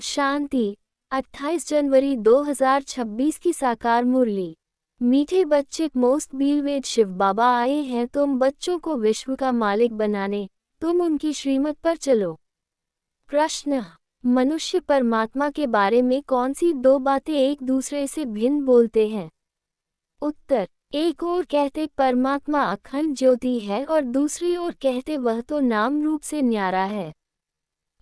शांति। 28 जनवरी 2026 की साकार मुरली। मीठे बच्चे मोस्ट बीलवेद शिव बाबा आए हैं तुम बच्चों को विश्व का मालिक बनाने, तुम उनकी श्रीमत पर चलो। प्रश्न: मनुष्य परमात्मा के बारे में कौन सी दो बातें एक दूसरे से भिन्न बोलते हैं? उत्तर: एक ओर कहते परमात्मा अखंड ज्योति है और दूसरी ओर कहते वह तो नाम रूप से न्यारा है।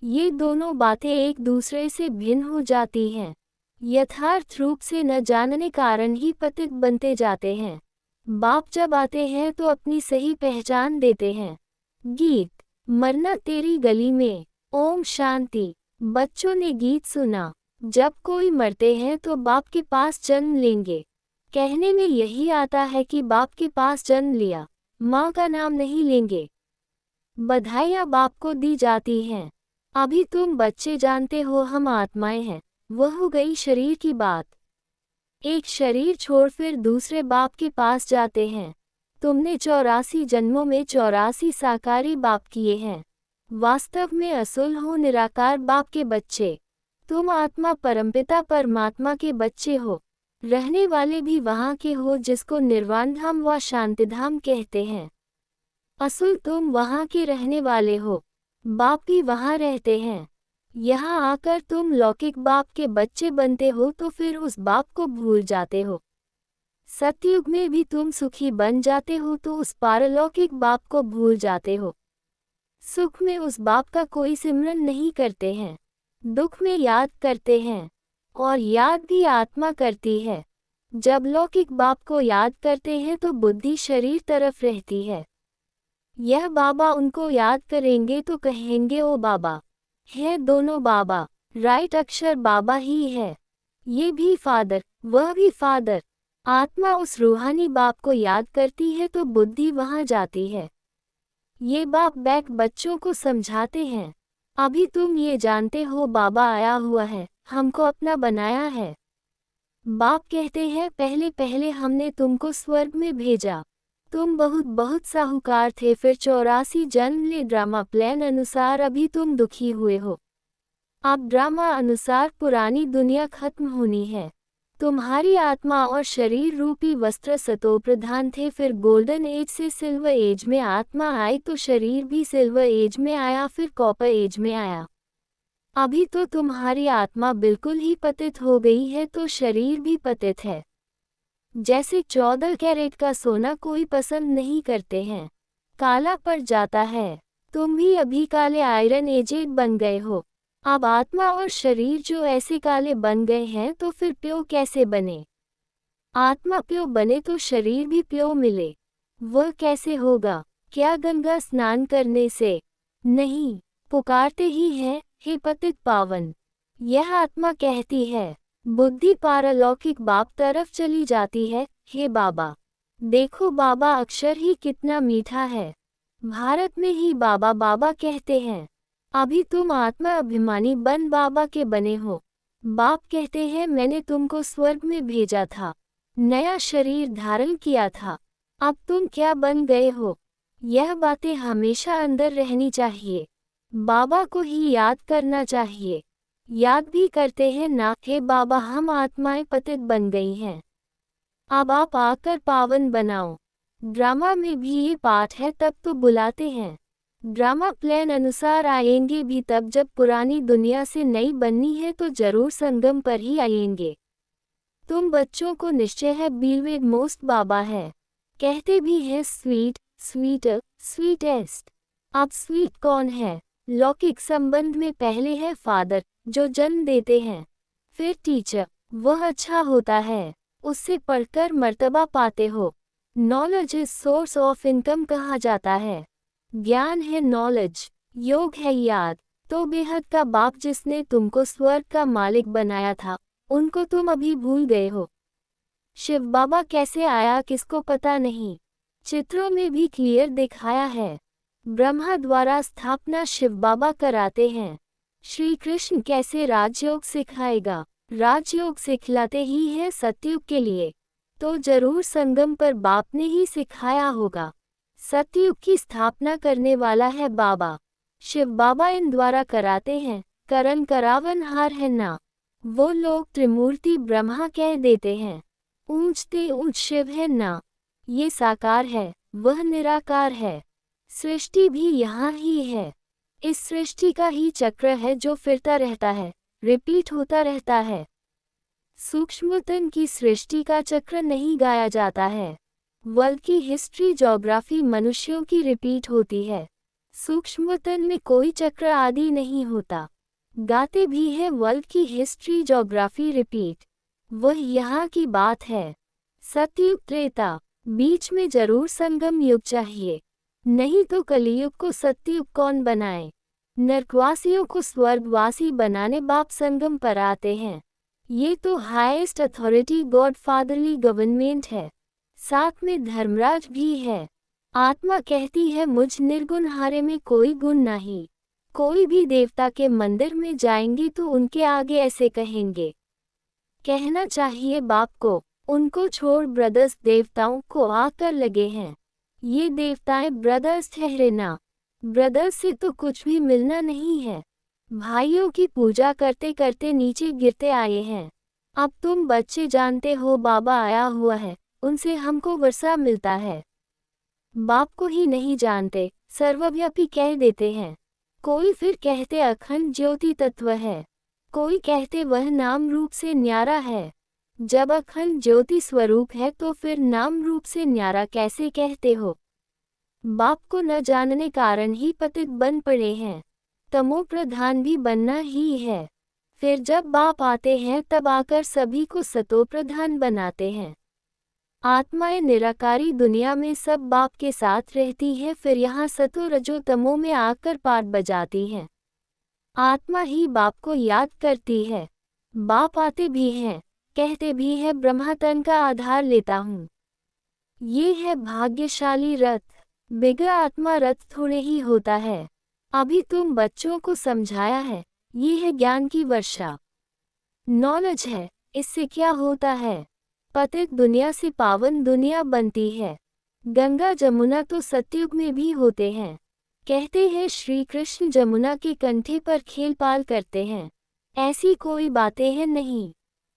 ये दोनों बातें एक दूसरे से भिन्न हो जाती हैं। यथार्थ रूप से न जानने कारण ही पतित बनते जाते हैं। बाप जब आते हैं तो अपनी सही पहचान देते हैं। गीत: मरना तेरी गली में। ओम शांति। बच्चों ने गीत सुना। जब कोई मरते हैं तो बाप के पास जन्म लेंगे। कहने में यही आता है कि बाप के पास जन्म लिया, माँ का नाम नहीं लेंगे। बधाइयाँ बाप को दी जाती हैं। अभी तुम बच्चे जानते हो हम आत्माएं हैं, वह हो गई शरीर की बात। एक शरीर छोड़ फिर दूसरे बाप के पास जाते हैं। तुमने 84 जन्मों में 84 साकारी बाप किए हैं। वास्तव में असुल हो निराकार बाप के बच्चे। तुम आत्मा परमपिता परमात्मा के बच्चे हो। रहने वाले भी वहाँ के हो जिसको निर्वाण धाम व शांतिधाम कहते हैं। असुल तुम वहाँ के रहने वाले हो, बाप भी वहाँ रहते हैं। यहाँ आकर तुम लौकिक बाप के बच्चे बनते हो तो फिर उस बाप को भूल जाते हो। सतयुग में भी तुम सुखी बन जाते हो तो उस पारलौकिक बाप को भूल जाते हो। सुख में उस बाप का कोई सिमरन नहीं करते हैं, दुख में याद करते हैं, और याद भी आत्मा करती है। जब लौकिक बाप को याद करते हैं तो बुद्धि शरीर तरफ रहती है। यह बाबा उनको याद करेंगे तो कहेंगे ओ बाबा। है दोनों बाबा, राइट अक्षर बाबा ही है। ये भी फादर, वह भी फादर। आत्मा उस रूहानी बाप को याद करती है तो बुद्धि वहाँ जाती है। ये बाप बैक बच्चों को समझाते हैं। अभी तुम ये जानते हो बाबा आया हुआ है, हमको अपना बनाया है। बाप कहते हैं पहले पहले हमने तुमको स्वर्ग में भेजा। तुम बहुत बहुत साहूकार थे, फिर 84 जन्म ले ड्रामा प्लान अनुसार अभी तुम दुखी हुए हो। अब ड्रामा अनुसार पुरानी दुनिया खत्म होनी है। तुम्हारी आत्मा और शरीर रूपी वस्त्र सतो प्रधान थे, फिर गोल्डन एज से सिल्वर एज में आत्मा आई तो शरीर भी सिल्वर एज में आया, फिर कॉपर एज में आया। अभी तो तुम्हारी आत्मा बिल्कुल ही पतित हो गई है तो शरीर भी पतित है। जैसे 14 कैरेट का सोना कोई पसंद नहीं करते हैं, काला पड़ जाता है। तुम भी अभी काले आयरन एजेड बन गए हो। अब आत्मा और शरीर जो ऐसे काले बन गए हैं तो फिर प्यो कैसे बने? आत्मा प्यो बने तो शरीर भी प्यो मिले। वह कैसे होगा? क्या गंगा स्नान करने से? नहीं, पुकारते ही हैं, हे पतित पावन। यह आत्मा कहती है। बुद्धि पारलौकिक बाप तरफ चली जाती है, हे बाबा। देखो बाबा अक्षर ही कितना मीठा है। भारत में ही बाबा बाबा कहते हैं। अभी तुम आत्मा अभिमानी बन बाबा के बने हो। बाप कहते हैं मैंने तुमको स्वर्ग में भेजा था, नया शरीर धारण किया था। अब तुम क्या बन गए हो? यह बातें हमेशा अंदर रहनी चाहिए। बाबा को ही याद करना चाहिए। याद भी करते हैं ना, हे बाबा हम आत्माएं पतित बन गई हैं, अब आप आकर पावन बनाओ। ड्रामा में भी ये पाठ है तब तो बुलाते हैं। ड्रामा प्लान अनुसार आएंगे भी तब जब पुरानी दुनिया से नई बननी है तो जरूर संगम पर ही आएंगे। तुम बच्चों को निश्चय है बीलवेद मोस्ट बाबा है। कहते भी हैं स्वीट, स्वीटर, स्वीटेस्ट। अब स्वीट कौन है? लौकिक संबंध में पहले है फादर जो जन्म देते हैं, फिर टीचर, वह अच्छा होता है, उससे पढ़कर मर्तबा पाते हो। Knowledge is source of income कहा जाता है। ज्ञान है नॉलेज, योग है याद। तो बेहद का बाप जिसने तुमको स्वर्ग का मालिक बनाया था, उनको तुम अभी भूल गए हो। शिव बाबा कैसे आया किसको पता नहीं, चित्रों में भी क्लियर दिखाया है। ब्रह्मा द्वारा स्थापना शिव बाबा कराते हैं। श्री कृष्ण कैसे राजयोग सिखाएगा? राजयोग सिखलाते ही है सतयुग के लिए, तो जरूर संगम पर बाप ने ही सिखाया होगा। सतयुग की स्थापना करने वाला है बाबा। शिव बाबा इन द्वारा कराते हैं, करण करावनहार है ना। वो लोग त्रिमूर्ति ब्रह्मा कह देते हैं। ऊंचते ऊंच शिव है ना। ये साकार है, वह निराकार है। सृष्टि भी यहाँ ही है। इस सृष्टि का ही चक्र है जो फिरता रहता है, रिपीट होता रहता है। सूक्ष्मतम की सृष्टि का चक्र नहीं गाया जाता है, बल्कि हिस्ट्री ज्योग्राफी मनुष्यों की रिपीट होती है। सूक्ष्मतम में कोई चक्र आदि नहीं होता। गाते भी है बल्कि हिस्ट्री ज्योग्राफी रिपीट। वह यहाँ की बात है। सतयुग त्रेता, बीच में जरूर संगम युग चाहिए, नहीं तो कलियुग को सतयुग कौन बनाए। नरकवासियों को स्वर्गवासी बनाने बाप संगम पर आते हैं। ये तो highest authority God fatherly government है। साथ में धर्मराज भी है। आत्मा कहती है मुझ निर्गुणहारे में कोई गुण नहीं। कोई भी देवता के मंदिर में जाएंगे तो उनके आगे ऐसे कहेंगे। कहना चाहिए बाप को, उनको छोड़ ब्रदर्स देवताओं को आकर लगे हैं। ये देवताएं ब्रदर्स ठहरे ना। ब्रदर्स से तो कुछ भी मिलना नहीं है। भाइयों की पूजा करते करते नीचे गिरते आए हैं। अब तुम बच्चे जानते हो बाबा आया हुआ है, उनसे हमको वर्षा मिलता है। बाप को ही नहीं जानते, सर्वव्यापी कह देते हैं। कोई फिर कहते अखंड ज्योति तत्व है, कोई कहते वह नाम रूप से न्यारा है। जब अखंड ज्योति स्वरूप है तो फिर नाम रूप से न्यारा कैसे कहते हो। बाप को न जानने कारण ही पतित बन पड़े हैं। तमो प्रधान भी बनना ही है। फिर जब बाप आते हैं तब आकर सभी को सतो प्रधान बनाते हैं। आत्माएं निराकारी दुनिया में सब बाप के साथ रहती है, फिर यहाँ सतो रजो तमो में आकर पाठ बजाती हैं। आत्मा ही बाप को याद करती है। बाप आते भी हैं, कहते भी है ब्रह्मा तन का आधार लेता हूँ। ये है भाग्यशाली रथ। बिगड़ आत्मा रथ थोड़े ही होता है। अभी तुम बच्चों को समझाया है, ये है ज्ञान की वर्षा। नॉलेज है, इससे क्या होता है। पतित दुनिया से पावन दुनिया बनती है। गंगा जमुना तो सतयुग में भी होते हैं। कहते हैं श्री कृष्ण जमुना के कंठे पर खेल पाल करते हैं। ऐसी कोई बातें हैं नहीं।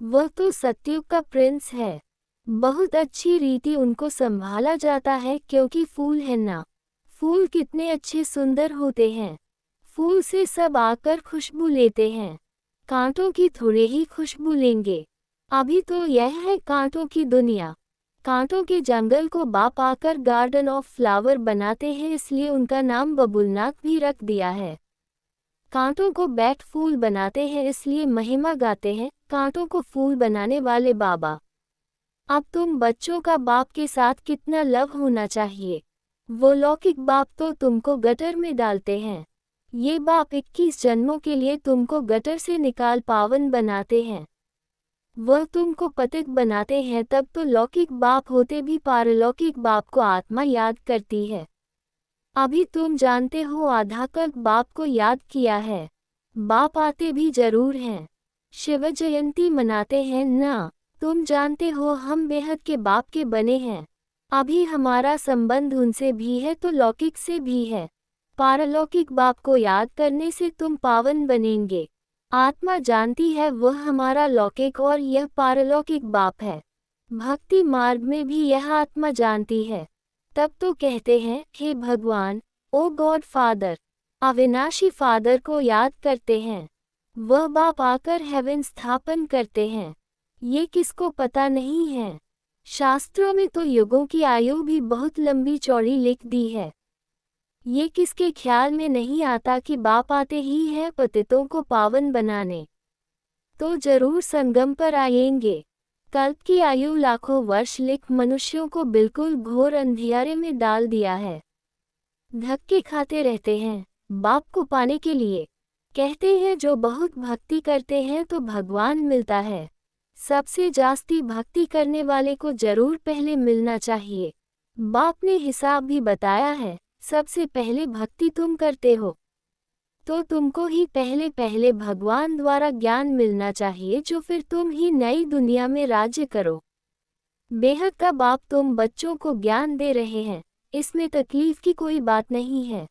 वह तो सतयुग का प्रिंस है। बहुत अच्छी रीति उनको संभाला जाता है, क्योंकि फूल है ना। फूल कितने अच्छे सुंदर होते हैं। फूल से सब आकर खुशबू लेते हैं। कांटों की थोड़े ही खुशबू लेंगे। अभी तो यह है कांटों की दुनिया। कांटों के जंगल को बाप आकर गार्डन ऑफ फ्लावर बनाते हैं, इसलिए उनका नाम बबुलनाथ भी रख दिया है। कांटों को बैट फूल बनाते हैं, इसलिए महिमा गाते हैं कांटों को फूल बनाने वाले बाबा। अब तुम बच्चों का बाप के साथ कितना लव होना चाहिए। वो लौकिक बाप तो तुमको गटर में डालते हैं। ये बाप 21 जन्मों के लिए तुमको गटर से निकाल पावन बनाते हैं। वह तुमको पतित बनाते हैं, तब तो लौकिक बाप होते भी पारलौकिक बाप को आत्मा याद करती है। अभी तुम जानते हो आधाकल्प बाप को याद किया है। बाप आते भी जरूर हैं। शिव जयंती मनाते हैं ना। तुम जानते हो हम बेहद के बाप के बने हैं। अभी हमारा संबंध उनसे भी है तो लौकिक से भी है। पारलौकिक बाप को याद करने से तुम पावन बनेंगे। आत्मा जानती है वह हमारा लौकिक और यह पारलौकिक बाप है। भक्ति मार्ग में भी यह आत्मा जानती है। तब तो कहते हैं हे भगवान, ओ गॉड फादर। अविनाशी फादर को याद करते हैं। वह बाप आकर हेवन स्थापन करते हैं। ये किसको पता नहीं है। शास्त्रों में तो युगों की आयु भी बहुत लंबी चौड़ी लिख दी है। ये किसके ख्याल में नहीं आता कि बाप आते ही हैं पतितों को पावन बनाने। तो जरूर संगम पर आएंगे। कल्प की आयु लाखों वर्ष लिख मनुष्यों को बिल्कुल घोर अंधियारे में डाल दिया है। धक्के खाते रहते हैं बाप को पाने के लिए। कहते हैं जो बहुत भक्ति करते हैं तो भगवान मिलता है। सबसे जास्ती भक्ति करने वाले को जरूर पहले मिलना चाहिए। बाप ने हिसाब भी बताया है, सबसे पहले भक्ति तुम करते हो तो तुमको ही पहले पहले भगवान द्वारा ज्ञान मिलना चाहिए, जो फिर तुम ही नई दुनिया में राज्य करो। बेहद का बाप तुम बच्चों को ज्ञान दे रहे हैं, इसमें तकलीफ की कोई बात नहीं है।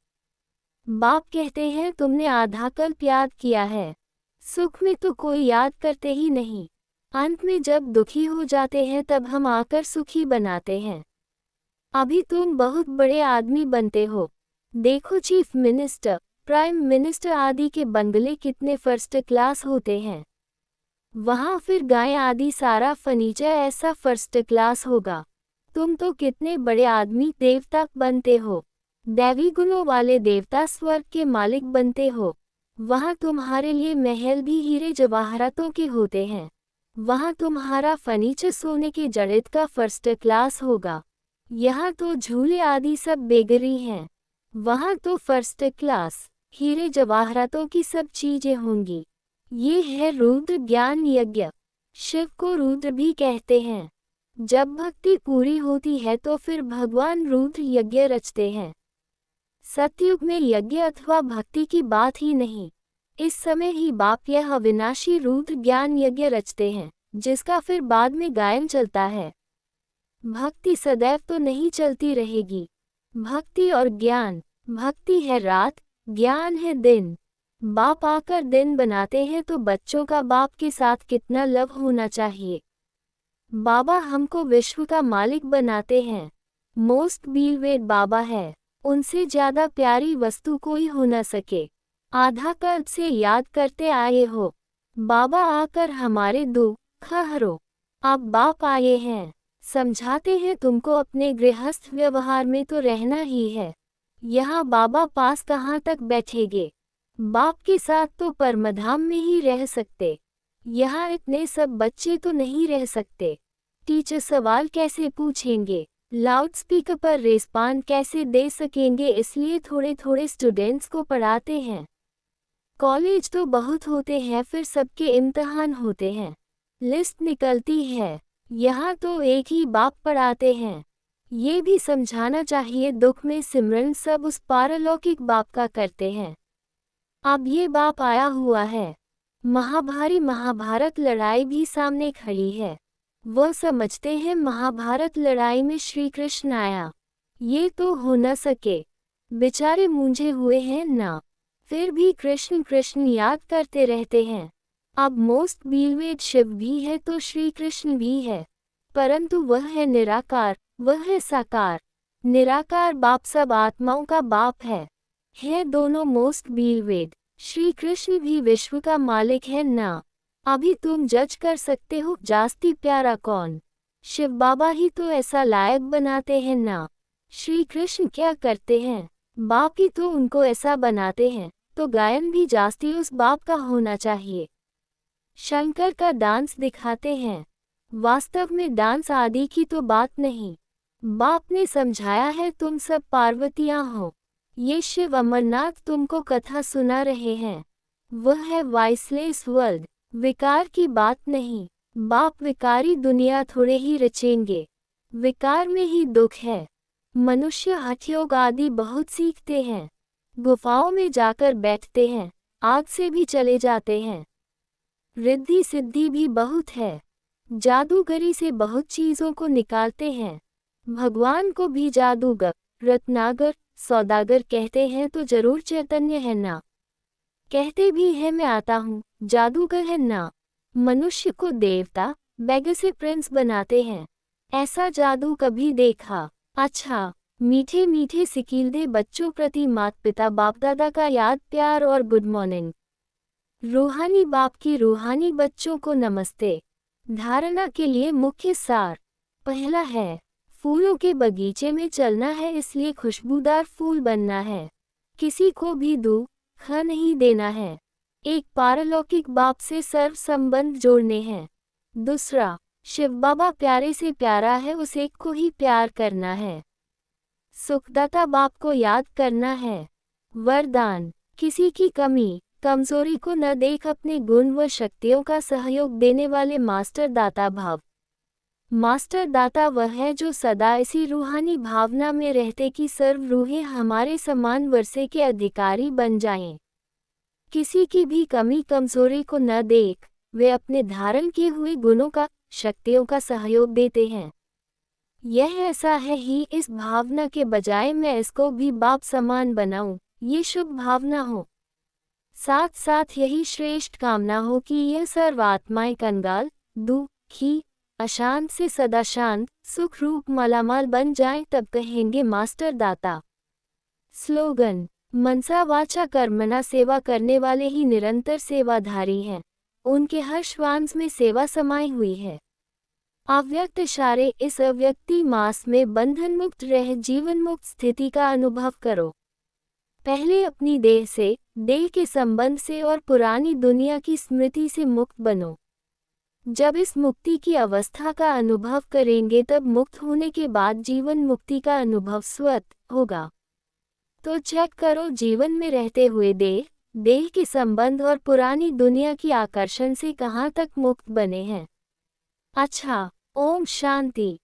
बाप कहते हैं तुमने आधा कल्प याद किया है, सुख में तो कोई याद करते ही नहीं, अंत में जब दुखी हो जाते हैं तब हम आकर सुखी बनाते हैं। अभी तुम बहुत बड़े आदमी बनते हो, देखो चीफ मिनिस्टर, प्राइम मिनिस्टर आदि के बंगले कितने फर्स्ट क्लास होते हैं। वहाँ फिर गाय आदि सारा फर्नीचर ऐसा फर्स्ट क्लास होगा। तुम तो कितने बड़े आदमी देवता बनते हो, दैवी गुणों वाले देवता, स्वर्ग के मालिक बनते हो। वहाँ तुम्हारे लिए महल भी हीरे जवाहरातों के होते हैं। वहाँ तुम्हारा फर्नीचर सोने के जड़ित का फर्स्ट क्लास होगा। यहाँ तो झूले आदि सब बेगरी हैं। वहाँ तो फर्स्ट क्लास हीरे जवाहरातों की सब चीजें होंगी। ये है रुद्र ज्ञान यज्ञ। शिव को रुद्र भी कहते हैं। जब भक्ति पूरी होती है तो फिर भगवान रुद्र यज्ञ रचते हैं। सतयुग में यज्ञ अथवा भक्ति की बात ही नहीं, इस समय ही बाप यह अविनाशी रुद्र ज्ञान यज्ञ रचते हैं, जिसका फिर बाद में गायन चलता है। भक्ति सदैव तो नहीं चलती रहेगी। भक्ति और ज्ञान, भक्ति है रात, ज्ञान है दिन। बाप आकर दिन बनाते हैं तो बच्चों का बाप के साथ कितना लव होना चाहिए। बाबा हमको विश्व का मालिक बनाते हैं। मोस्ट बीलवेड बाबा है, उनसे ज्यादा प्यारी वस्तु कोई हो न सके। आधा कल्प से याद करते आए हो, बाबा आकर हमारे दुख हरो। अब बाप आए हैं, समझाते हैं तुमको अपने गृहस्थ व्यवहार में तो रहना ही है। यहाँ बाबा पास कहाँ तक बैठेंगे, बाप के साथ तो परमधाम में ही रह सकते। यहाँ इतने सब बच्चे तो नहीं रह सकते। टीचर सवाल कैसे पूछेंगे, लाउड स्पीकर पर रेस्पॉन्ड कैसे दे सकेंगे, इसलिए थोड़े थोड़े स्टूडेंट्स को पढ़ाते हैं। कॉलेज तो बहुत होते हैं, फिर सबके इम्तिहान होते हैं, लिस्ट निकलती है। यहाँ तो एक ही बाप पढ़ाते हैं। ये भी समझाना चाहिए दुख में सिमरन सब उस पारलौकिक बाप का करते हैं। अब ये बाप आया हुआ है, महाभारत लड़ाई भी सामने खड़ी है। वह समझते हैं महाभारत लड़ाई में श्री कृष्ण आया, ये तो हो न सके, बेचारे मूंझे हुए हैं ना, फिर भी कृष्ण कृष्ण याद करते रहते हैं। अब मोस्ट बीलवेड शिव भी है तो श्री कृष्ण भी है, परंतु वह है निराकार, वह है साकार। निराकार बाप सब आत्माओं का बाप है दोनों मोस्ट बीलवेड। श्री कृष्ण भी विश्व का मालिक है ना। अभी तुम जज कर सकते हो जास्ती प्यारा कौन, शिव बाबा ही तो ऐसा लायक बनाते हैं ना। श्री कृष्ण क्या करते हैं, बाप ही तो उनको ऐसा बनाते हैं, तो गायन भी जास्ती उस बाप का होना चाहिए। शंकर का डांस दिखाते हैं, वास्तव में डांस आदि की तो बात नहीं। बाप ने समझाया है तुम सब पार्वतियां हो। ये शिव अमरनाथ तुमको कथा सुना रहे हैं, वह है वाइसलेस वर्ल्ड, विकार की बात नहीं। बाप विकारी दुनिया थोड़े ही रचेंगे, विकार में ही दुख है। मनुष्य हठयोग आदि बहुत सीखते हैं, गुफाओं में जाकर बैठते हैं, आग से भी चले जाते हैं। रिद्धि सिद्धि भी बहुत है, जादूगरी से बहुत चीजों को निकालते हैं। भगवान को भी जादूगर, रत्नागर, सौदागर कहते हैं तो जरूर चैतन्य है ना। कहते भी है मैं आता हूँ, जादूगर है ना। मनुष्य को देवता, बैगर से प्रिंस बनाते हैं, ऐसा जादू कभी देखा। अच्छा, मीठे मीठे सिकीलदे बच्चों प्रति माता पिता बाप दादा का याद प्यार और गुड मॉर्निंग। रूहानी बाप की रूहानी बच्चों को नमस्ते। धारणा के लिए मुख्य सार पहला है, फूलों के बगीचे में चलना है, इसलिए खुशबूदार फूल बनना है, किसी को भी दुख नहीं देना है, एक पारलौकिक बाप से सर्व संबंध जोड़ने हैं। दूसरा, शिव बाबा प्यारे से प्यारा है, उस एक को ही प्यार करना है। सुखदाता बाप को याद करना है। वरदान, किसी की कमी कमजोरी को न देख अपने गुण व शक्तियों का सहयोग देने वाले मास्टर दाता भाव। मास्टर दाता वह है जो सदा इसी रूहानी भावना में रहते कि सर्व रूहें हमारे समान वर्षे के अधिकारी बन जाएं। किसी की भी कमी कमजोरी को न देख वे अपने धारण किए हुए गुणों का, शक्तियों का सहयोग देते हैं। यह ऐसा है ही इस भावना के बजाय मैं इसको भी बाप समान बनाऊं, ये शुभ भावना हो। साथ साथ यही श्रेष्ठ कामना हो कि यह सर्व आत्माएं कंगाल, दुखी, अशांत से सदा शांत, सुख रूप मालामाल बन जाएं, तब कहेंगे मास्टर दाता। स्लोगन: मनसा वाचा कर्मणा सेवा करने वाले ही निरंतर सेवाधारी हैं। उनके हर श्वास में सेवा समाई हुई है। अव्यक्त इशारे: इस अव्यक्ति मास में बंधन मुक्त रह जीवन मुक्त स्थिति का अनुभव करो। पहले अपनी देह से, देह के संबंध से और पुरानी दुनिया की स्मृति से मुक्त बनो। जब इस मुक्ति की अवस्था का अनुभव करेंगे तब मुक्त होने के बाद जीवन मुक्ति का अनुभव स्वतः होगा। तो चेक करो जीवन में रहते हुए देह के संबंध और पुरानी दुनिया की आकर्षण से कहाँ तक मुक्त बने हैं। अच्छा, ओम शांति।